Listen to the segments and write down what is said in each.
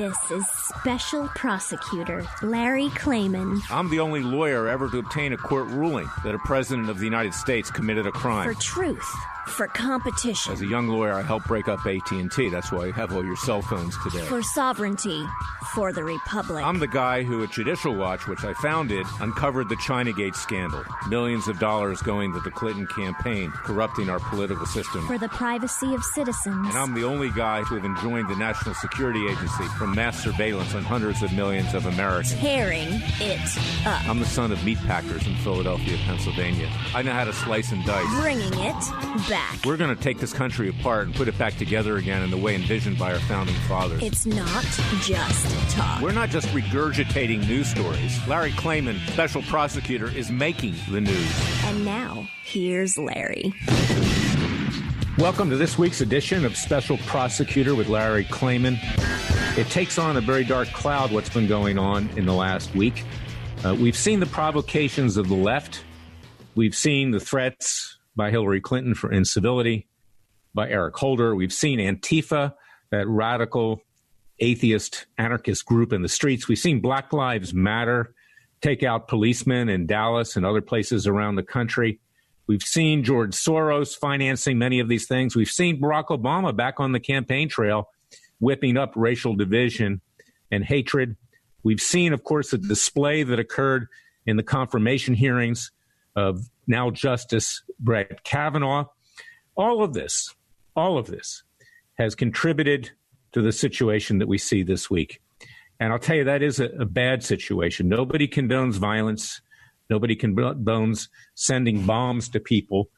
This is Special Prosecutor Larry Klayman. I'm the only lawyer ever to obtain a court ruling that a president of the United States committed a crime. For truth. For competition. As a young lawyer, I helped break up AT&T. That's why you have all your cell phones today. For sovereignty. For the Republic. I'm the guy who, at Judicial Watch, which I founded, uncovered the Chinagate scandal. Millions of dollars going to the Clinton campaign, corrupting our political system. For the privacy of citizens. And I'm the only guy to have enjoined the National Security Agency from mass surveillance on hundreds of millions of Americans. Tearing it up. I'm the son of meat packers in Philadelphia, Pennsylvania. I know how to slice and dice. Bringing it back. We're going to take this country apart and put it back together again in the way envisioned by our founding fathers. It's not just talk. We're not just regurgitating news stories. Larry Klayman, special prosecutor, is making the news. And now, here's Larry. Welcome to this week's edition of Special Prosecutor with Larry Klayman. It takes on a very dark cloud what's been going on in the last week. We've seen the provocations of the left. We've seen the threats by Hillary Clinton for incivility, by Eric Holder. We've seen Antifa, that radical atheist anarchist group in the streets. We've seen Black Lives Matter take out policemen in Dallas and other places around the country. We've seen George Soros financing many of these things. We've seen Barack Obama back on the campaign trail, whipping up racial division and hatred. We've seen, of course, the display that occurred in the confirmation hearings of now Justice Brett Kavanaugh. All of this has contributed to the situation that we see this week. And I'll tell you, that is a bad situation. Nobody condones violence. Nobody condones sending bombs to people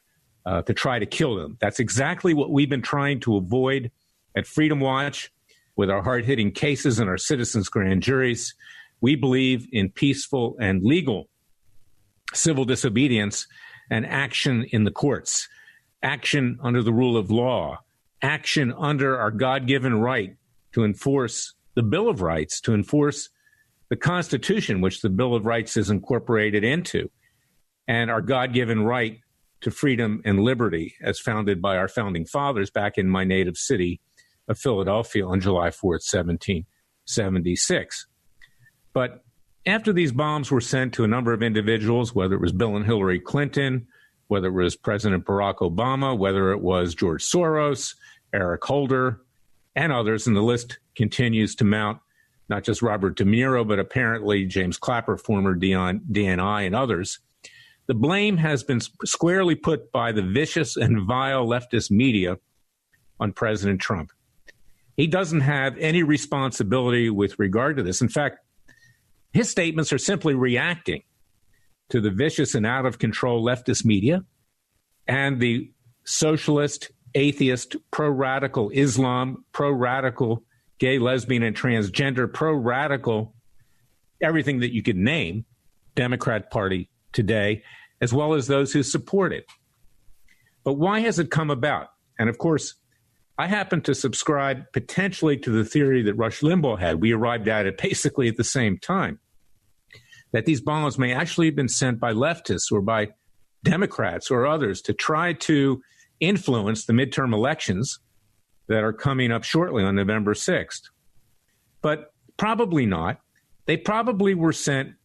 to try to kill them. That's exactly what we've been trying to avoid at Freedom Watch with our hard-hitting cases and our citizens' grand juries. We believe in peaceful and legal civil disobedience and action in the courts, action under the rule of law, action under our God-given right to enforce the Bill of Rights, to enforce the Constitution, which the Bill of Rights is incorporated into, and our God-given right to freedom and liberty as founded by our founding fathers back in my native city of Philadelphia on July 4th, 1776. But after these bombs were sent to a number of individuals, whether it was Bill and Hillary Clinton, whether it was President Barack Obama, whether it was George Soros, Eric Holder, and others, and the list continues to mount, not just Robert De Niro, but apparently James Clapper, former DNI, and others, the blame has been squarely put by the vicious and vile leftist media on President Trump. He doesn't have any responsibility with regard to this. In fact, his statements are simply reacting to the vicious and out-of-control leftist media and the socialist, atheist, pro-radical Islam, pro-radical gay, lesbian, and transgender, pro-radical, everything that you could name, Democrat Party today, as well as those who support it. But why has it come about? And of course, I happen to subscribe potentially to the theory that Rush Limbaugh had. We arrived at it basically at the same time, that these bombs may actually have been sent by leftists or by Democrats or others to try to influence the midterm elections that are coming up shortly on November 6th. But probably not. They probably were sent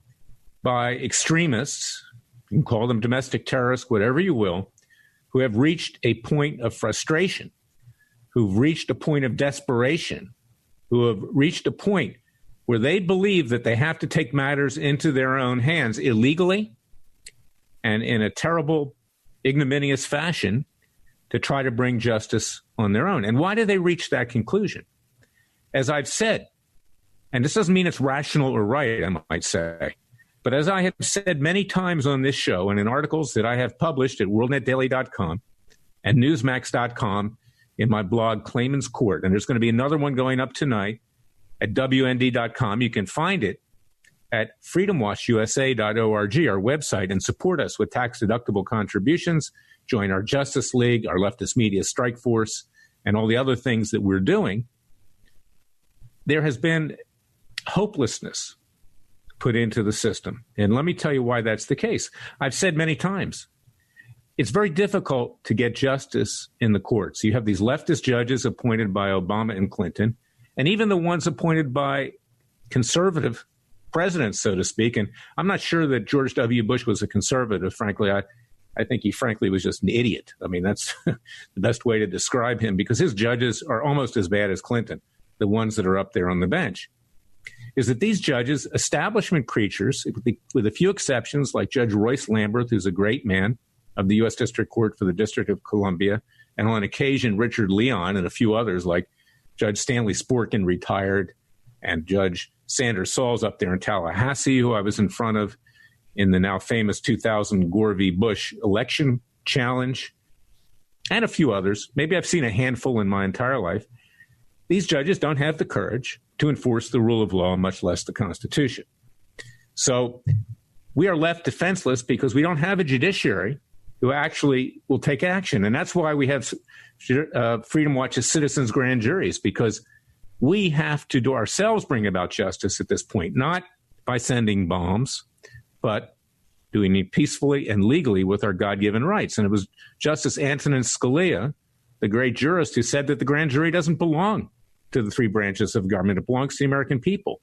by extremists, you can call them domestic terrorists, whatever you will, who have reached a point of frustration, who've reached a point of desperation, who have reached a point where they believe that they have to take matters into their own hands illegally and in a terrible, ignominious fashion to try to bring justice on their own. And why do they reach that conclusion? As I've said, and this doesn't mean it's rational or right, I might say, but as I have said many times on this show and in articles that I have published at worldnetdaily.com and newsmax.com in my blog, Klayman's Court, and there's going to be another one going up tonight at WND.com. You can find it at freedomwatchusa.org, our website, and support us with tax-deductible contributions. Join our Justice League, our leftist media strike force, and all the other things that we're doing. There has been hopelessness put into the system. And let me tell you why that's the case. I've said many times, it's very difficult to get justice in the courts. You have these leftist judges appointed by Obama and Clinton, and even the ones appointed by conservative presidents, so to speak. And I'm not sure that George W. Bush was a conservative, frankly. I think he, frankly, was just an idiot. I mean, that's the best way to describe him, because his judges are almost as bad as Clinton, the ones that are up there on the bench. Is that these judges, establishment creatures, with a few exceptions, like Judge Royce Lamberth, who's a great man of the U.S. District Court for the District of Columbia, and on occasion Richard Leon and a few others like Judge Stanley Sporkin, retired, and Judge Sanders Sauls up there in Tallahassee, who I was in front of in the now famous 2000 Gore v. Bush election challenge, and a few others. Maybe I've seen a handful in my entire life. These judges don't have the courage to enforce the rule of law, much less the Constitution. So we are left defenseless because we don't have a judiciary who actually will take action. And that's why we have Freedom Watch's citizens' grand juries, because we have to do ourselves bring about justice at this point, not by sending bombs, but doing it peacefully and legally with our God-given rights. And it was Justice Antonin Scalia, the great jurist, who said that the grand jury doesn't belong to the three branches of government. It belongs to the American people.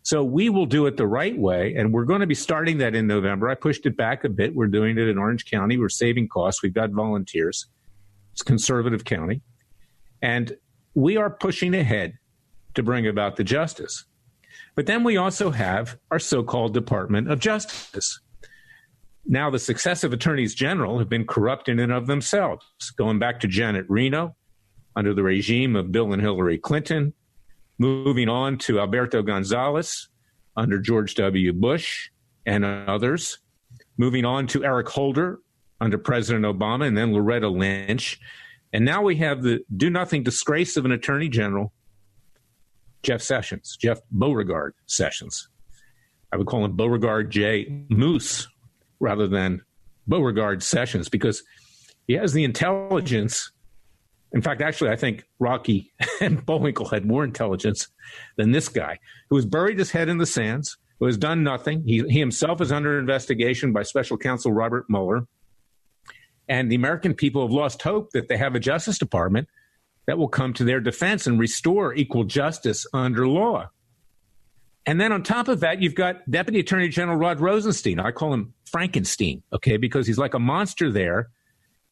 So we will do it the right way, and we're going to be starting that in November. I pushed it back a bit. We're doing it in Orange County. We're saving costs. We've got volunteers. It's a conservative county. And we are pushing ahead to bring about the justice. But then we also have our so-called Department of Justice. Now, the successive attorneys general have been corrupt in and of themselves, going back to Janet Reno under the regime of Bill and Hillary Clinton, moving on to Alberto Gonzalez under George W. Bush and others, moving on to Eric Holder under President Obama, and then Loretta Lynch. And now we have the do-nothing disgrace of an attorney general, Jeff Beauregard Sessions. I would call him Beauregard J. Moose rather than Beauregard Sessions, because he has the intelligence. In fact, actually, I think Rocky and Bullwinkle had more intelligence than this guy, who has buried his head in the sands, who has done nothing. He himself is under investigation by special counsel Robert Mueller. And the American people have lost hope that they have a Justice Department that will come to their defense and restore equal justice under law. And then on top of that, you've got Deputy Attorney General Rod Rosenstein. I call him Frankenstein, okay, because he's like a monster there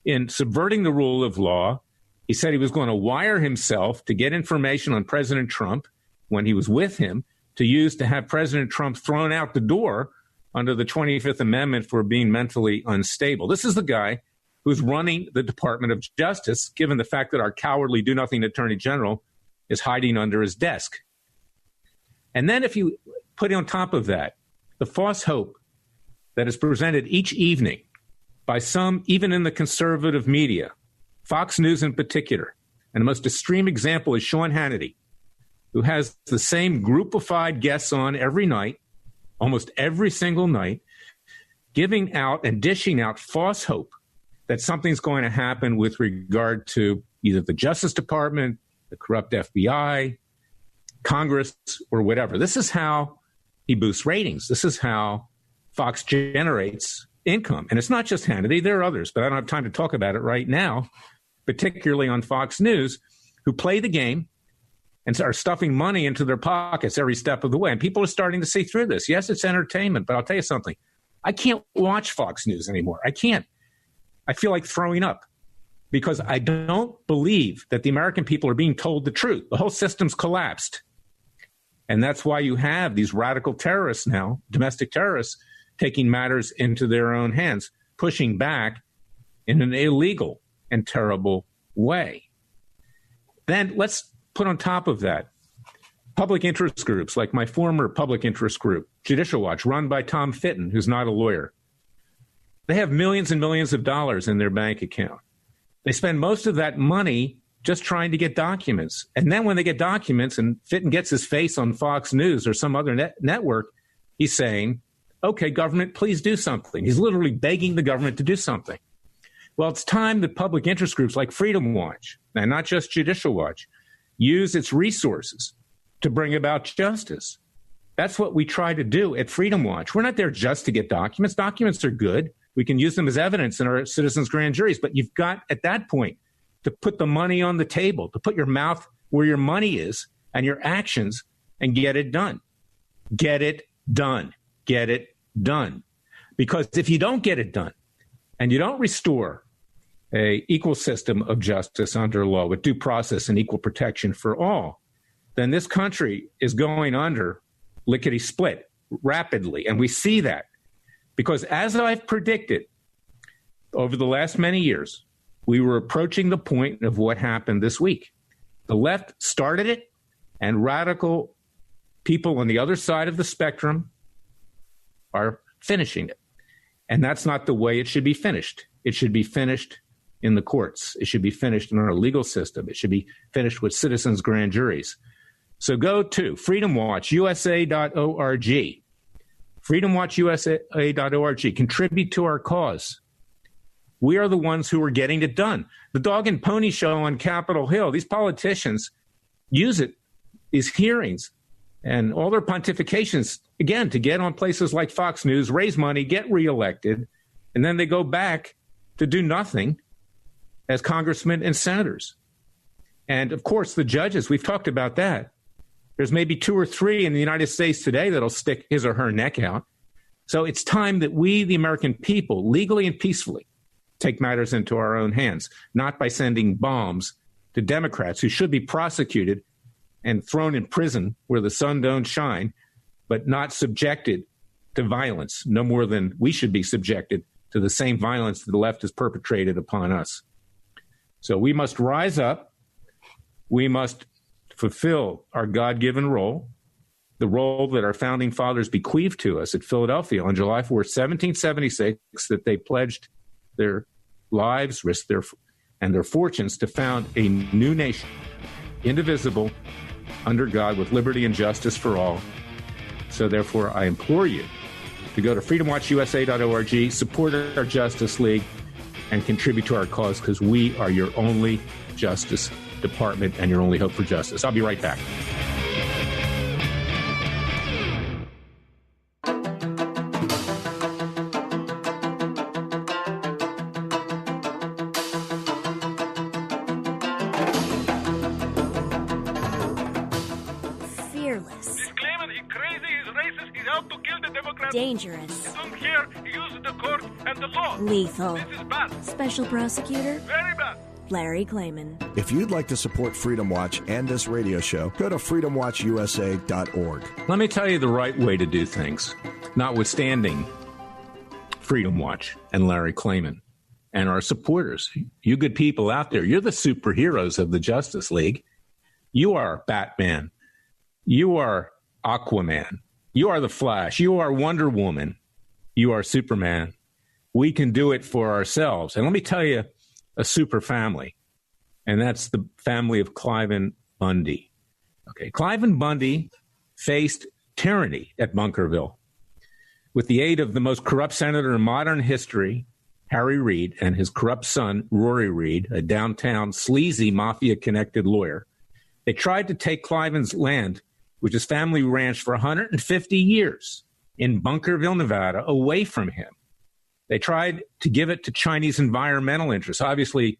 in subverting the rule of law. He said he was going to wire himself to get information on President Trump when he was with him to use to have President Trump thrown out the door under the 25th Amendment for being mentally unstable. This is the guy who's running the Department of Justice, given the fact that our cowardly do-nothing Attorney General is hiding under his desk. And then if you put on top of that the false hope that is presented each evening by some, even in the conservative media, Fox News in particular, and the most extreme example is Sean Hannity, who has the same groupified guests on every night, almost every single night, giving out and dishing out false hope that something's going to happen with regard to either the Justice Department, the corrupt FBI, Congress, or whatever. This is how he boosts ratings. This is how Fox generates income. And it's not just Hannity. There are others, but I don't have time to talk about it right now, particularly on Fox News, who play the game and are stuffing money into their pockets every step of the way. And people are starting to see through this. Yes, it's entertainment, but I'll tell you something. I can't watch Fox News anymore. I can't. I feel like throwing up because I don't believe that the American people are being told the truth. The whole system's collapsed. And that's why you have these radical terrorists now, domestic terrorists, taking matters into their own hands, pushing back in an illegal and terrible way. Then let's put on top of that public interest groups like my former public interest group, Judicial Watch, run by Tom Fitton, who's not a lawyer. They have millions and millions of dollars in their bank account. They spend most of that money just trying to get documents. And then when they get documents and Fitton gets his face on Fox News or some other network, he's saying, okay, government, please do something. He's literally begging the government to do something. Well, it's time that public interest groups like Freedom Watch, and not just Judicial Watch, use its resources to bring about justice. That's what we try to do at Freedom Watch. We're not there just to get documents. Documents are good. We can use them as evidence in our citizens' grand juries. But you've got, at that point, to put the money on the table, to put your mouth where your money is, and your actions and get it done. Get it done. Get it done. Because if you don't get it done and you don't restore a equal system of justice under law with due process and equal protection for all, then this country is going under lickety-split rapidly. And we see that because, as I've predicted over the last many years, we were approaching the point of what happened this week. The left started it, and radical people on the other side of the spectrum are finishing it. And that's not the way it should be finished. It should be finished in the courts. It should be finished in our legal system. It should be finished with citizens' grand juries. So go to freedomwatchusa.org. freedomwatchusa.org. Contribute to our cause. We are the ones who are getting it done. The dog and pony show on Capitol Hill, these politicians use it, these hearings, and all their pontifications, again, to get on places like Fox News, raise money, get reelected, and then they go back to do nothing as congressmen and senators. And, of course, the judges, we've talked about that. There's maybe 2 or 3 in the United States today that'll stick his or her neck out. So it's time that we, the American people, legally and peacefully, take matters into our own hands, not by sending bombs to Democrats who should be prosecuted and thrown in prison where the sun don't shine, but not subjected to violence, no more than we should be subjected to the same violence that the left has perpetrated upon us. So we must rise up. We must fulfill our God-given role, the role that our founding fathers bequeathed to us at Philadelphia on July 4th, 1776, that they pledged their lives, risked their fortunes to found a new nation, indivisible, under God, with liberty and justice for all. So therefore, I implore you to go to freedomwatchusa.org, support our Justice League, and contribute to our cause, because we are your only Justice Department and your only hope for justice. I'll be right back. Dangerous. Don't care. Use the court and the law. Lethal. This is bad. Special prosecutor. Very bad. Larry Klayman. If you'd like to support Freedom Watch and this radio show, go to freedomwatchusa.org. Let me tell you the right way to do things, notwithstanding Freedom Watch and Larry Klayman and our supporters. You good people out there, you're the superheroes of the Justice League. You are Batman. You are Aquaman. You are the Flash. You are Wonder Woman. You are Superman. We can do it for ourselves. And let me tell you a super family, and that's the family of Cliven Bundy. Okay, Cliven Bundy faced tyranny at Bunkerville with the aid of the most corrupt senator in modern history, Harry Reid, and his corrupt son, Rory Reid, a downtown sleazy mafia-connected lawyer. They tried to take Cliven's land, which is family ranch, for 150 years in Bunkerville, Nevada, away from him. They tried to give it to Chinese environmental interests. Obviously,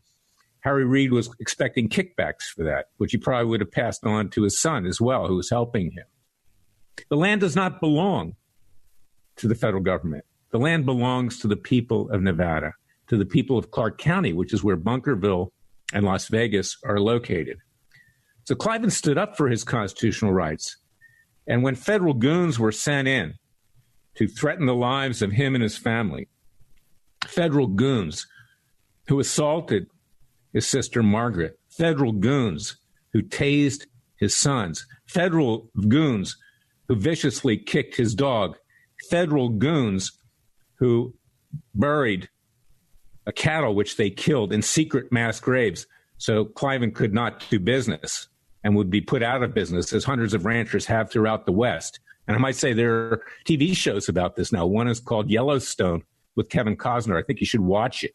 Harry Reid was expecting kickbacks for that, which he probably would have passed on to his son as well, who was helping him. The land does not belong to the federal government. The land belongs to the people of Nevada, to the people of Clark County, which is where Bunkerville and Las Vegas are located. So Cliven stood up for his constitutional rights. And when federal goons were sent in to threaten the lives of him and his family, federal goons who assaulted his sister Margaret, federal goons who tased his sons, federal goons who viciously kicked his dog, federal goons who buried a cattle which they killed in secret mass graves so Cliven could not do business and would be put out of business, as hundreds of ranchers have throughout the West. And I might say there are TV shows about this now. One is called Yellowstone with Kevin Costner. I think you should watch it.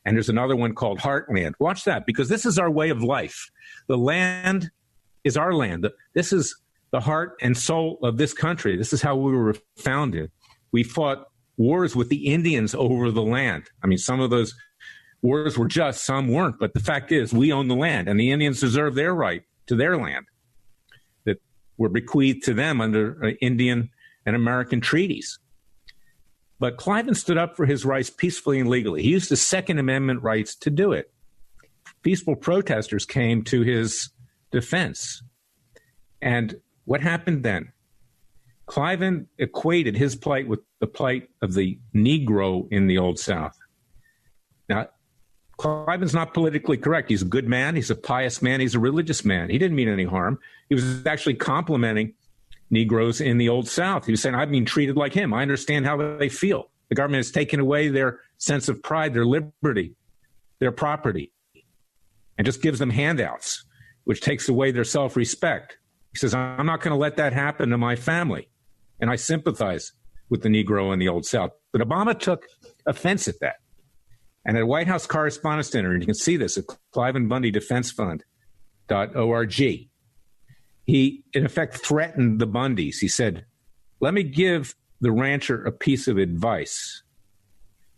And there's another one called Heartland. Watch that, because this is our way of life. The land is our land. This is the heart and soul of this country. This is how we were founded. We fought wars with the Indians over the land. I mean, some of those wars were just, some weren't. But the fact is, we own the land, and the Indians deserve their right to their land. were bequeathed to them under Indian and American treaties. But Cliven stood up for his rights peacefully and legally. He used the Second Amendment rights to do it. Peaceful protesters came to his defense. And what happened then? Cliven equated his plight with the plight of the Negro in the Old South. Now, Cliven's not politically correct. He's a good man. He's a pious man. He's a religious man. He didn't mean any harm. He was actually complimenting Negroes in the Old South. He was saying, I'm being treated like him. I understand how they feel. The government has taken away their sense of pride, their liberty, their property, and just gives them handouts, which takes away their self-respect. He says, I'm not going to let that happen to my family. And I sympathize with the Negro in the Old South. But Obama took offense at that. And at White House Correspondents' Dinner, and you can see this at Cliven Bundy Defense Fund.org, he, in effect, threatened the Bundys. He said, let me give the rancher a piece of advice.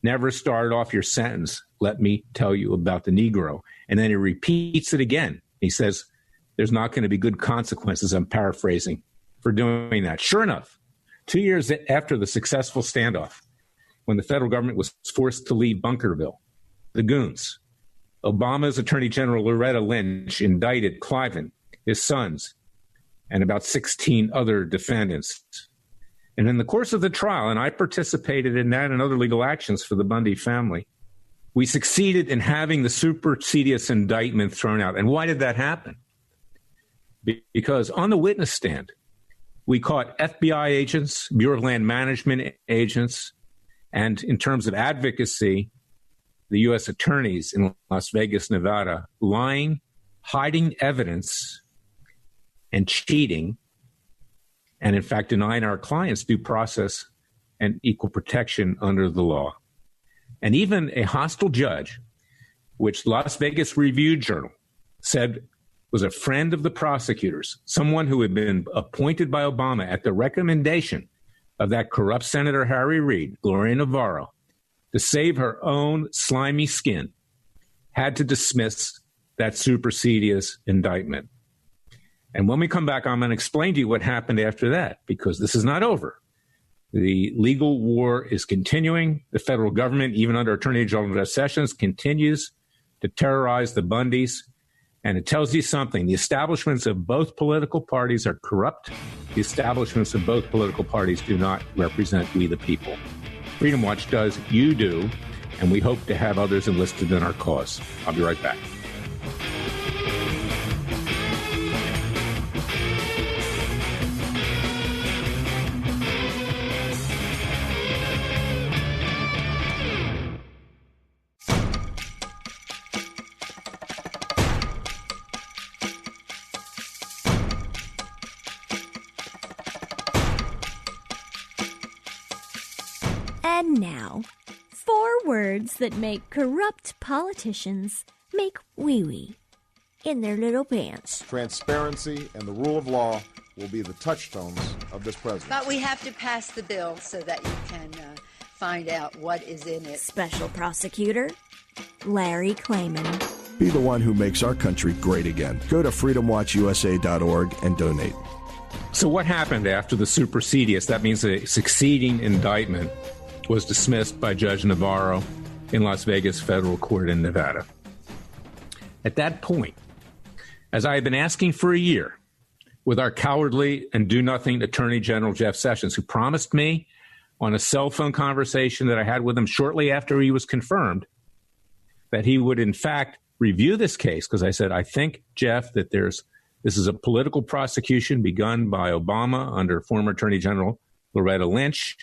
Never start off your sentence, let me tell you about the Negro. And then he repeats it again. He says, there's not going to be good consequences, I'm paraphrasing, for doing that. Sure enough, 2 years after the successful standoff, when the federal government was forced to leave Bunkerville, the goons, Obama's Attorney General Loretta Lynch indicted Cliven, his sons, and about 16 other defendants. And in the course of the trial, and I participated in that and other legal actions for the Bundy family, we succeeded in having the supersedious indictment thrown out. And why did that happen? Because on the witness stand, we caught FBI agents, Bureau of Land Management agents, and in terms of advocacy, the U.S. attorneys in Las Vegas, Nevada, lying, hiding evidence, and cheating, and in fact denying our clients due process and equal protection under the law. And even a hostile judge, which Las Vegas Review-Journal said was a friend of the prosecutors, someone who had been appointed by Obama at the recommendation of that corrupt Senator Harry Reid, Gloria Navarro, to save her own slimy skin, had to dismiss that supersedious indictment. And when we come back, I'm going to explain to you what happened after that, because this is not over. The legal war is continuing. The federal government, even under Attorney General Jeff Sessions, continues to terrorize the Bundys. And it tells you something. The establishments of both political parties are corrupt. The establishments of both political parties do not represent we the people. Freedom Watch does, you do, and we hope to have others enlisted in our cause. I'll be right back. And now, 4 words that make corrupt politicians make wee-wee in their little pants. Transparency and the rule of law will be the touchstones of this presidency. But we have to pass the bill so that you can find out what is in it. Special Prosecutor Larry Klayman. Be the one who makes our country great again. Go to freedomwatchusa.org and donate. So what happened after the supersedious, that means a succeeding indictment, was dismissed by Judge Navarro in Las Vegas Federal Court in Nevada? At that point, as I had been asking for a year with our cowardly and do-nothing Attorney General Jeff Sessions, who promised me on a cell phone conversation that I had with him shortly after he was confirmed that he would, in fact, review this case, because I said, I think, Jeff, that this is a political prosecution begun by Obama under former Attorney General Loretta Lynch.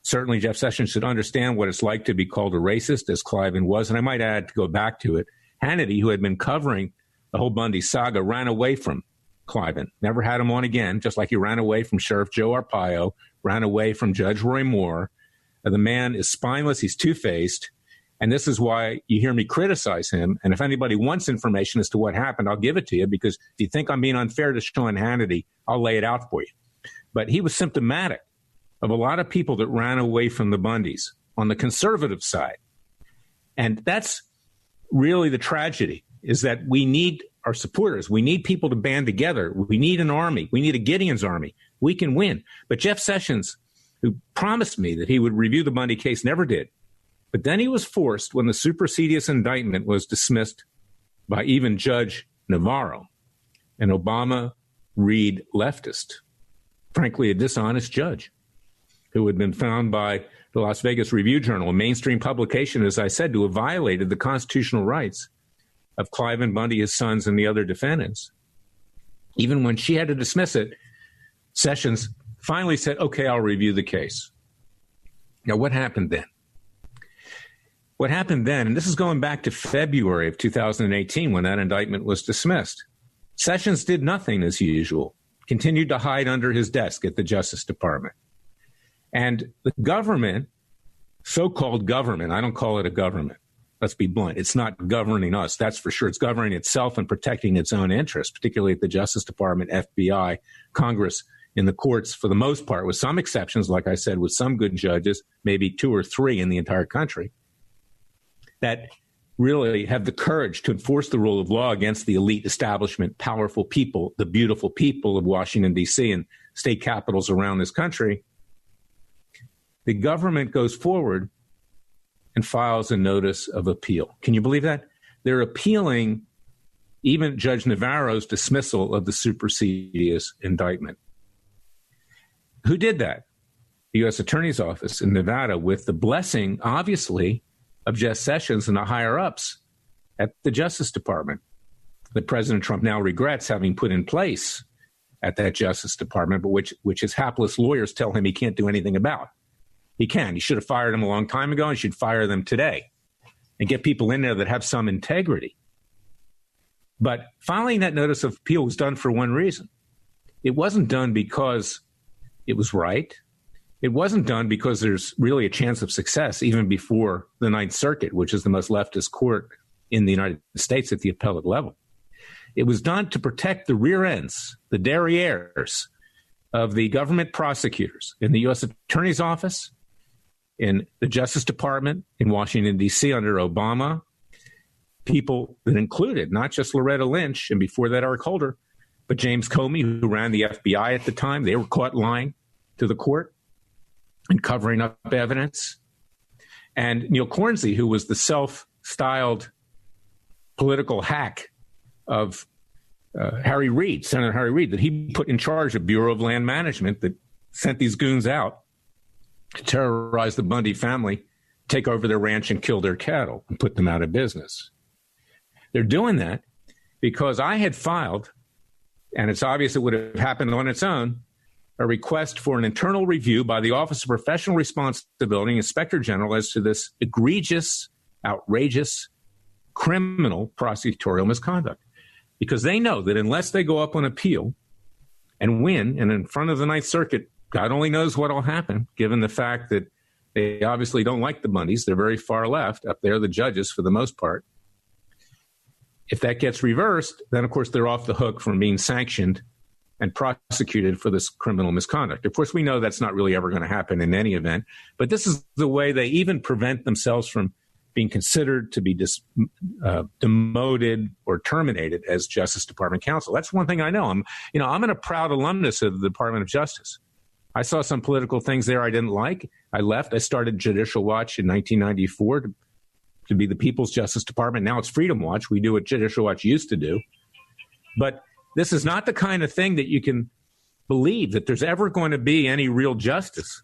Certainly, Jeff Sessions should understand what it's like to be called a racist, as Cliven was. And I might add, to go back to it, Hannity, who had been covering the whole Bundy saga, ran away from Cliven, never had him on again, just like he ran away from Sheriff Joe Arpaio, ran away from Judge Roy Moore. The man is spineless. He's two-faced. And this is why you hear me criticize him. And if anybody wants information as to what happened, I'll give it to you, because if you think I'm being unfair to Sean Hannity, I'll lay it out for you. But he was symptomatic of a lot of people that ran away from the Bundys on the conservative side. And that's really the tragedy, is that we need our supporters. We need people to band together. We need an army. We need a Gideon's army. We can win. But Jeff Sessions, who promised me that he would review the Bundy case, never did. But then he was forced when the supersedious indictment was dismissed by even Judge Navarro, an Obama-Reed leftist, frankly, a dishonest judge who had been found by the Las Vegas Review-Journal, a mainstream publication, as I said, to have violated the constitutional rights of Clive and Bundy, his sons, and the other defendants. Even when she had to dismiss it, Sessions finally said, okay, I'll review the case. Now, what happened then? What happened then, and this is going back to February of 2018 when that indictment was dismissed, Sessions did nothing as usual, continued to hide under his desk at the Justice Department. And the government, so-called government, I don't call it a government. Let's be blunt. It's not governing us, that's for sure. It's governing itself and protecting its own interests, particularly at the Justice Department, FBI, Congress, in the courts for the most part, with some exceptions, like I said, with some good judges, maybe 2 or 3 in the entire country, that really have the courage to enforce the rule of law against the elite establishment, powerful people, the beautiful people of Washington, D.C. and state capitals around this country. The government goes forward and files a notice of appeal. Can you believe that? They're appealing even Judge Navarro's dismissal of the supersedious indictment. Who did that? The U.S. Attorney's Office in Nevada, with the blessing, obviously, of Jeff Sessions and the higher-ups at the Justice Department that President Trump now regrets having put in place at that Justice Department, but which his hapless lawyers tell him he can't do anything about. He can. He should have fired them a long time ago and should fire them today and get people in there that have some integrity. But filing that notice of appeal was done for one reason. It wasn't done because it was right. It wasn't done because there's really a chance of success even before the Ninth Circuit, which is the most leftist court in the United States at the appellate level. It was done to protect the rear ends, the derrieres of the government prosecutors in the U.S. Attorney's Office, in the Justice Department in Washington, D.C. under Obama, people that included not just Loretta Lynch and before that Eric Holder, but James Comey, who ran the FBI at the time. They were caught lying to the court and covering up evidence. And Neil Cornsey, who was the self-styled political hack of Harry Reid, Senator Harry Reid, that he put in charge of Bureau of Land Management that sent these goons out to terrorize the Bundy family, take over their ranch and kill their cattle and put them out of business. They're doing that because I had filed, and it's obvious it would have happened on its own, a request for an internal review by the Office of Professional Responsibility, Inspector General, as to this egregious, outrageous, criminal prosecutorial misconduct. Because they know that unless they go up on appeal and win, and in front of the Ninth Circuit, God only knows what will happen, given the fact that they obviously don't like the Bundys. They're very far left. Up there, the judges, for the most part. If that gets reversed, then, of course, they're off the hook from being sanctioned and prosecuted for this criminal misconduct. Of course, we know that's not really ever going to happen in any event, but this is the way they even prevent themselves from being considered to be demoted or terminated as Justice Department counsel. That's one thing I know. I'm a proud alumnus of the Department of Justice. I saw some political things there I didn't like. I left. I started Judicial Watch in 1994 to be the People's Justice Department. Now it's Freedom Watch. We do what Judicial Watch used to do. But this is not the kind of thing that you can believe that there's ever going to be any real justice.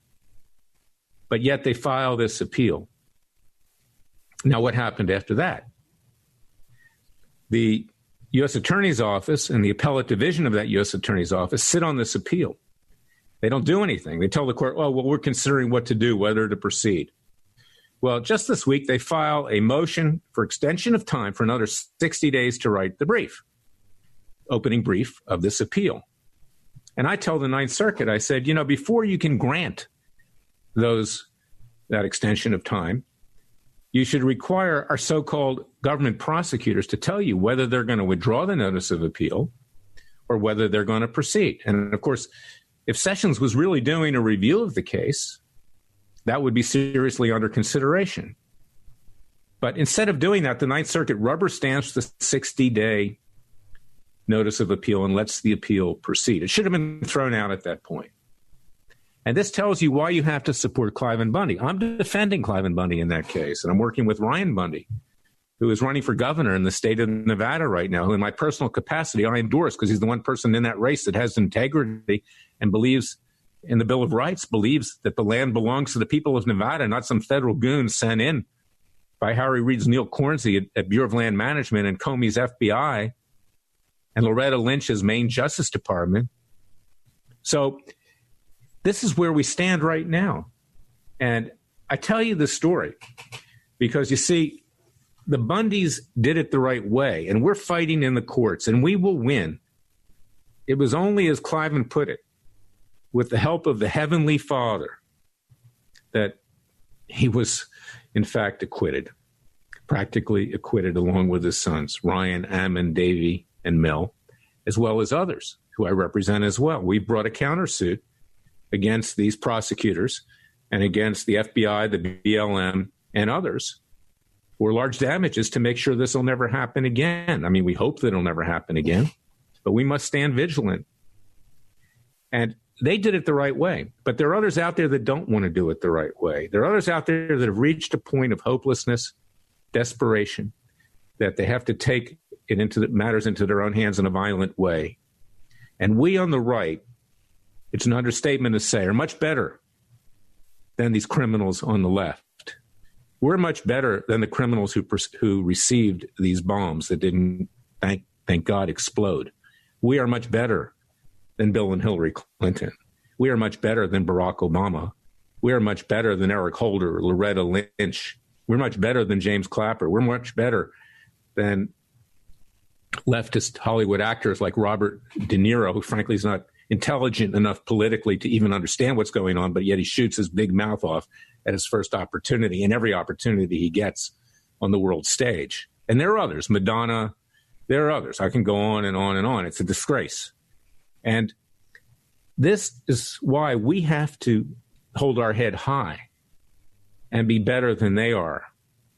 But yet they file this appeal. Now, what happened after that? The U.S. Attorney's Office and the appellate division of that U.S. Attorney's Office sit on this appeal. They don't do anything. They tell the court, oh, well, we're considering what to do, whether to proceed. Well, just this week, they file a motion for extension of time for another 60 days to write the brief, opening brief of this appeal. And I tell the Ninth Circuit, I said, before you can grant that extension of time, you should require our so-called government prosecutors to tell you whether they're going to withdraw the notice of appeal or whether they're going to proceed. And, of course, if Sessions was really doing a review of the case, that would be seriously under consideration. But instead of doing that, the Ninth Circuit rubber stamps the 60-day notice of appeal and lets the appeal proceed. It should have been thrown out at that point. And this tells you why you have to support Cliven Bundy. I'm defending Cliven Bundy in that case, and I'm working with Ryan Bundy, who is running for governor in the state of Nevada right now, who in my personal capacity I endorse because he's the one person in that race that has integrity and believes in the Bill of Rights, believes that the land belongs to the people of Nevada, not some federal goon sent in by Harry Reid's Neil Cornsey at Bureau of Land Management and Comey's FBI and Loretta Lynch's Maine Justice Department. So this is where we stand right now. And I tell you this story because, you see, the Bundys did it the right way, and we're fighting in the courts, and we will win. It was only, as Cliven put it, with the help of the Heavenly Father, that he was, in fact, acquitted, practically acquitted, along with his sons, Ryan, Ammon, Davey, and Mel, as well as others who I represent as well. We brought a countersuit against these prosecutors and against the FBI, the BLM, and others for large damages to make sure this will never happen again. I mean, we hope that it'll never happen again, but we must stand vigilant. And they did it the right way, but there are others out there that don't want to do it the right way. There are others out there that have reached a point of hopelessness, desperation, that they have to take it into matters into their own hands in a violent way. And we on the right, it's an understatement to say, are much better than these criminals on the left. We're much better than the criminals who received these bombs that didn't, thank God, explode. We are much better than Bill and Hillary Clinton. We are much better than Barack Obama. We are much better than Eric Holder, Loretta Lynch. We're much better than James Clapper. We're much better than leftist Hollywood actors like Robert De Niro, who frankly is not intelligent enough politically to even understand what's going on, but yet he shoots his big mouth off at his first opportunity and every opportunity he gets on the world stage. And there are others, Madonna, there are others. I can go on and on and on. It's a disgrace. And this is why we have to hold our head high and be better than they are,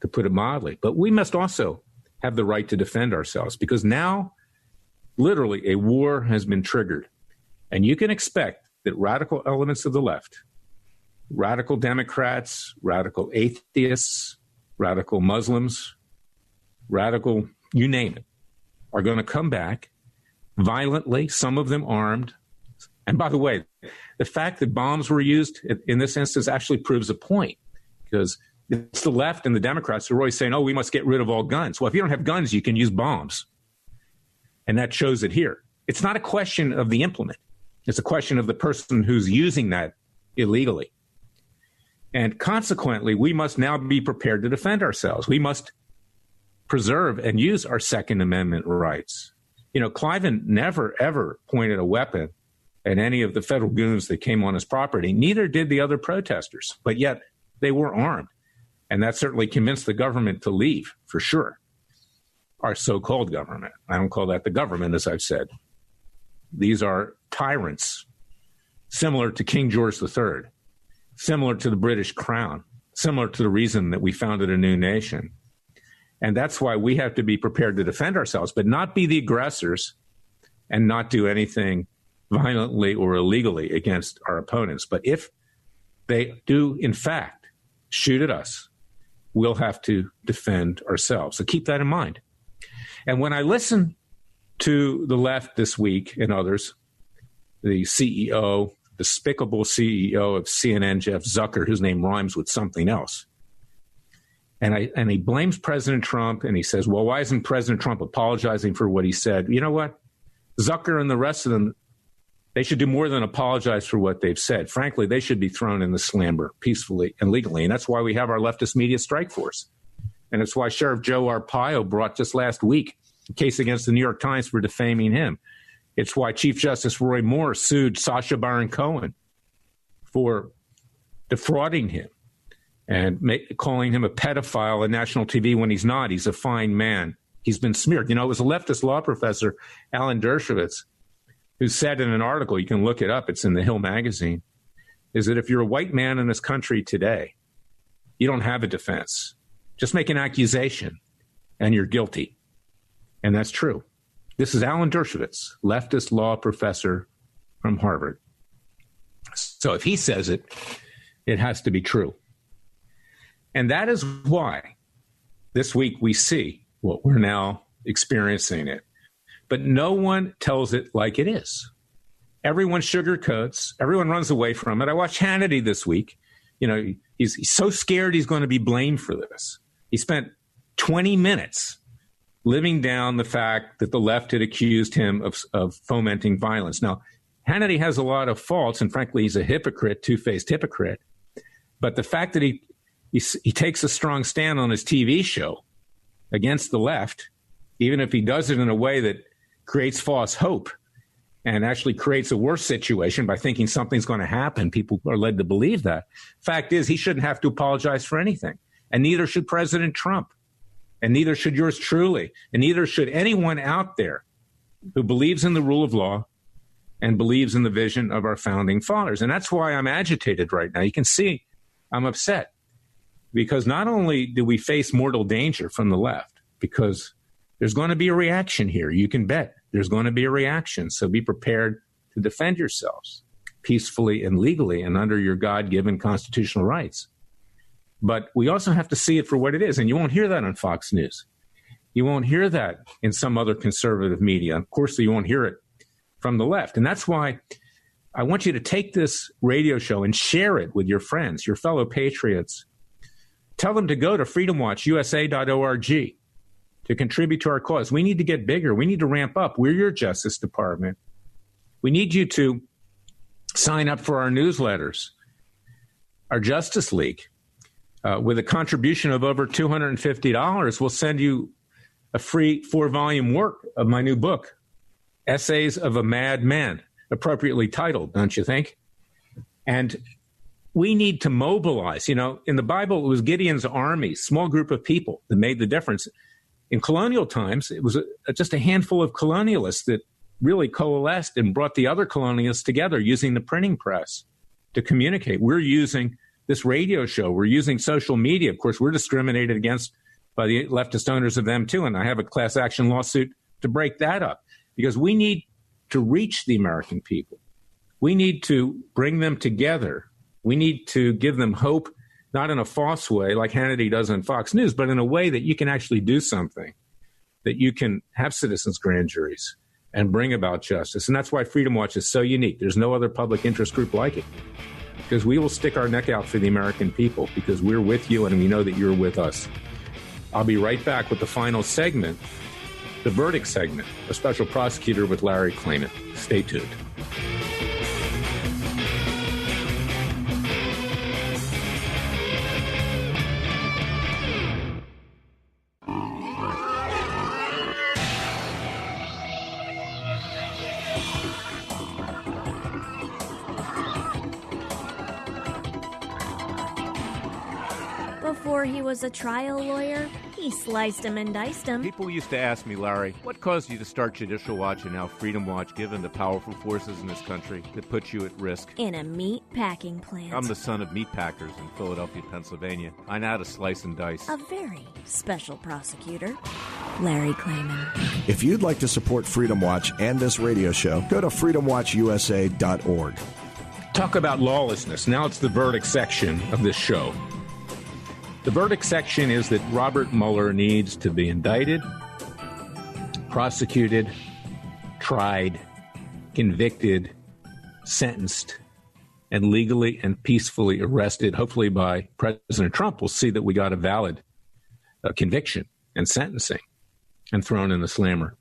to put it mildly. But we must also have the right to defend ourselves, because now literally a war has been triggered. And you can expect that radical elements of the left, radical Democrats, radical atheists, radical Muslims, radical, you name it, are going to come back violently, some of them armed. And by the way, the fact that bombs were used in this instance actually proves a point, because it's the left and the Democrats who are always saying, oh, we must get rid of all guns. Well, if you don't have guns, you can use bombs. And that shows it here. It's not a question of the implement. It's a question of the person who's using that illegally. And consequently, we must now be prepared to defend ourselves. We must preserve and use our Second Amendment rights. You know, Cliven never, ever pointed a weapon at any of the federal goons that came on his property. Neither did the other protesters, but yet they were armed. And that certainly convinced the government to leave, for sure. Our so-called government. I don't call that the government, as I've said. These are tyrants, similar to King George III, similar to the British Crown, similar to the reason that we founded a new nation. And that's why we have to be prepared to defend ourselves, but not be the aggressors and not do anything violently or illegally against our opponents. But if they do, in fact, shoot at us, we'll have to defend ourselves. So keep that in mind. And when I listen to the left this week and others, the CEO, despicable CEO of CNN, Jeff Zucker, whose name rhymes with something else, and he blames President Trump, and he says, well, why isn't President Trump apologizing for what he said? You know what? Zucker and the rest of them, they should do more than apologize for what they've said. Frankly, they should be thrown in the slammer peacefully and legally. And that's why we have our leftist media strike force. And it's why Sheriff Joe Arpaio brought just last week a case against the New York Times for defaming him. It's why Chief Justice Roy Moore sued Sacha Baron Cohen for defrauding him and calling him a pedophile on national TV when he's not. He's a fine man. He's been smeared. You know, it was a leftist law professor, Alan Dershowitz, who said in an article, you can look it up, it's in the Hill magazine, is that if you're a white man in this country today, you don't have a defense. Just make an accusation and you're guilty. And that's true. This is Alan Dershowitz, leftist law professor from Harvard. So if he says it, it has to be true. And that is why this week we see what we're now experiencing it. But no one tells it like it is. Everyone sugarcoats. Everyone runs away from it. I watched Hannity this week. You know, he's so scared he's going to be blamed for this. He spent 20 minutes living down the fact that the left had accused him of fomenting violence. Now, Hannity has a lot of faults, and frankly, he's a hypocrite, two-faced hypocrite. But the fact that he takes a strong stand on his TV show against the left, even if he does it in a way that creates false hope and actually creates a worse situation by thinking something's going to happen, people are led to believe that. Fact is, he shouldn't have to apologize for anything, and neither should President Trump, and neither should yours truly, and neither should anyone out there who believes in the rule of law and believes in the vision of our founding fathers. And that's why I'm agitated right now. You can see I'm upset because not only do we face mortal danger from the left, because there's going to be a reaction here. You can bet there's going to be a reaction. So be prepared to defend yourselves peacefully and legally and under your God-given constitutional rights. But we also have to see it for what it is. And you won't hear that on Fox News. You won't hear that in some other conservative media. Of course, you won't hear it from the left. And that's why I want you to take this radio show and share it with your friends, your fellow patriots. Tell them to go to freedomwatchusa.org to contribute to our cause. We need to get bigger. We need to ramp up. We're your Justice Department. We need you to sign up for our newsletters, our Justice League. With a contribution of over $250, we'll send you a free 4-volume work of my new book, Essays of a Madman, appropriately titled, don't you think? And we need to mobilize. You know, in the Bible, it was Gideon's army, small group of people that made the difference. In colonial times, it was just a handful of colonialists that really coalesced and brought the other colonialists together using the printing press to communicate. We're using this radio show. We're using social media. Of course, we're discriminated against by the leftist owners of them, too. And I have a class action lawsuit to break that up because we need to reach the American people. We need to bring them together. We need to give them hope, not in a false way like Hannity does on Fox News, but in a way that you can actually do something, that you can have citizens' grand juries and bring about justice. And that's why Freedom Watch is so unique. There's no other public interest group like it, because we will stick our neck out for the American people because we're with you and we know that you're with us. I'll be right back with the final segment, the verdict segment, a special prosecutor with Larry Klayman. Stay tuned. Before he was a trial lawyer, he sliced him and diced him. People used to ask me, Larry, what caused you to start Judicial Watch and now Freedom Watch, given the powerful forces in this country that put you at risk? In a meat packing plant. I'm the son of meat packers in Philadelphia, Pennsylvania. I know how to slice and dice. A very special prosecutor, Larry Klayman. If you'd like to support Freedom Watch and this radio show, go to freedomwatchusa.org. Talk about lawlessness. Now it's the verdict section of this show. The verdict section is that Robert Mueller needs to be indicted, prosecuted, tried, convicted, sentenced, and legally and peacefully arrested, hopefully by President Trump. We'll see that we got a valid conviction and sentencing and thrown in the slammer.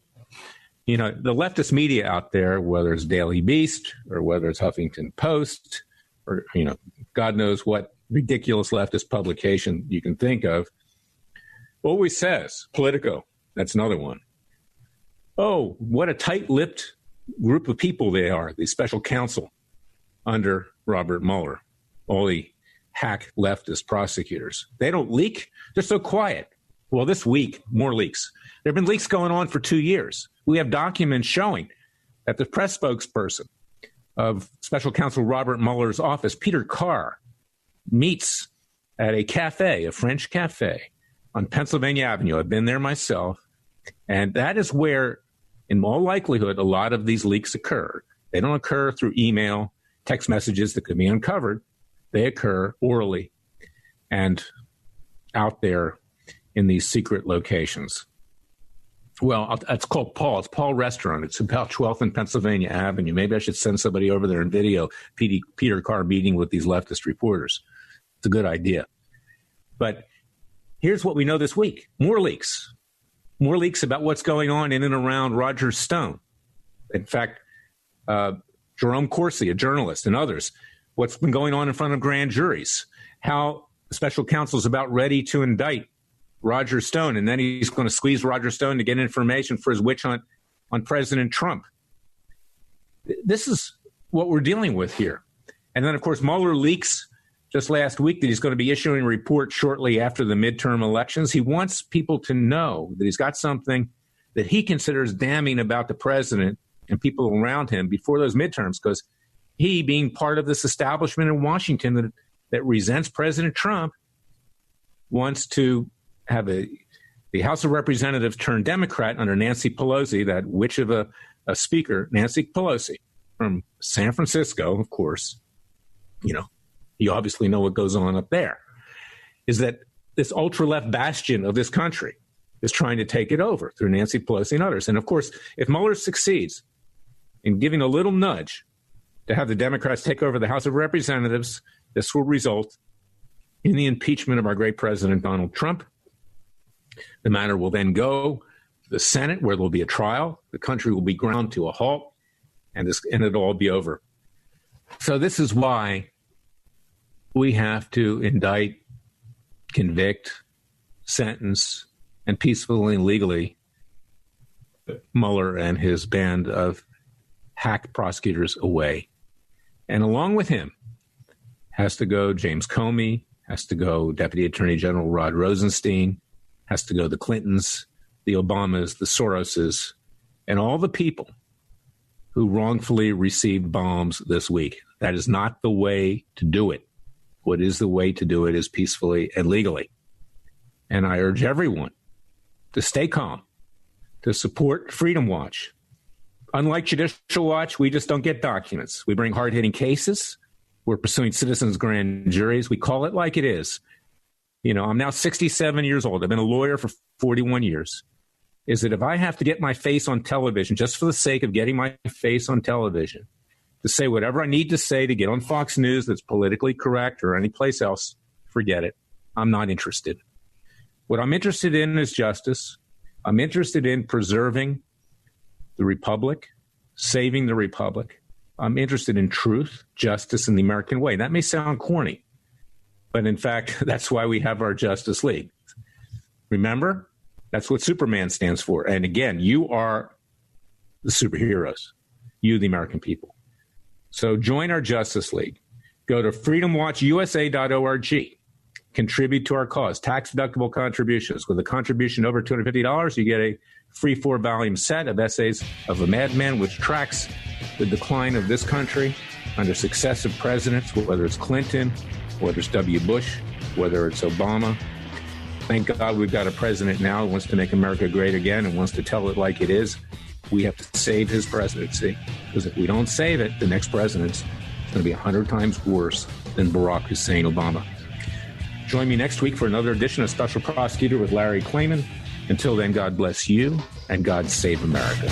You know, the leftist media out there, whether it's Daily Beast or whether it's Huffington Post or, you know, God knows what ridiculous leftist publication you can think of, always says, Politico, that's another one. Oh, what a tight-lipped group of people they are, the special counsel under Robert Mueller, all the hack leftist prosecutors. They don't leak. They're so quiet. Well, this week, more leaks. There have been leaks going on for 2 years. We have documents showing that the press spokesperson of special counsel Robert Mueller's office, Peter Carr, meets at a cafe, a French cafe on Pennsylvania Avenue. I've been there myself. And that is where in all likelihood, a lot of these leaks occur. They don't occur through email, text messages that could be uncovered. They occur orally and out there in these secret locations. Well, it's called Paul. It's Paul Restaurant. It's about 12th and Pennsylvania Avenue. Maybe I should send somebody over there and video Peter Carr meeting with these leftist reporters. It's a good idea. But here's what we know this week. More leaks. More leaks about what's going on in and around Roger Stone. In fact, Jerome Corsi, a journalist, and others, what's been going on in front of grand juries, how the special counsel is about ready to indict Roger Stone, and then he's going to squeeze Roger Stone to get information for his witch hunt on President Trump. This is what we're dealing with here. And then, of course, Mueller leaks just last week that he's going to be issuing a report shortly after the midterm elections. He wants people to know that he's got something that he considers damning about the president and people around him before those midterms, because he, being part of this establishment in Washington that resents President Trump, wants to have the House of Representatives turn Democrat under Nancy Pelosi, that witch of a speaker, Nancy Pelosi, from San Francisco, of course. You know, you obviously know what goes on up there, is that this ultra-left bastion of this country is trying to take it over through Nancy Pelosi and others. And, of course, if Mueller succeeds in giving a little nudge to have the Democrats take over the House of Representatives, this will result in the impeachment of our great president, Donald Trump. The matter will then go to the Senate, where there will be a trial. The country will be ground to a halt, and it'll all be over. So this is why we have to indict, convict, sentence, and peacefully and legally Mueller and his band of hack prosecutors away. And along with him has to go James Comey, has to go Deputy Attorney General Rod Rosenstein, has to go the Clintons, the Obamas, the Soroses, and all the people who wrongfully received bombs this week. That is not the way to do it. What is the way to do it is peacefully and legally. And I urge everyone to stay calm, to support Freedom Watch. Unlike Judicial Watch, we just don't get documents. We bring hard-hitting cases. We're pursuing citizens' grand juries. We call it like it is. You know, I'm now 67 years old. I've been a lawyer for 41 years. Is that if I have to get my face on television, just for the sake of getting my face on television, to say whatever I need to say to get on Fox News that's politically correct or any place else, forget it. I'm not interested. What I'm interested in is justice. I'm interested in preserving the Republic, saving the Republic. I'm interested in truth, justice, and the American way. That may sound corny, but in fact, that's why we have our Justice League. Remember, that's what Superman stands for. And again, you are the superheroes, you, the American people. So join our Justice League. Go to freedomwatchusa.org. Contribute to our cause. Tax-deductible contributions. With a contribution over $250, you get a free 4-volume set of essays of a madman, which tracks the decline of this country under successive presidents, whether it's Clinton, whether it's W. Bush, whether it's Obama. Thank God we've got a president now who wants to make America great again and wants to tell it like it is. We have to save his presidency, because if we don't save it, the next president's going to be 100 times worse than Barack Hussein Obama. Join me next week for another edition of Special Prosecutor with Larry Klayman. Until then, God bless you and God save America.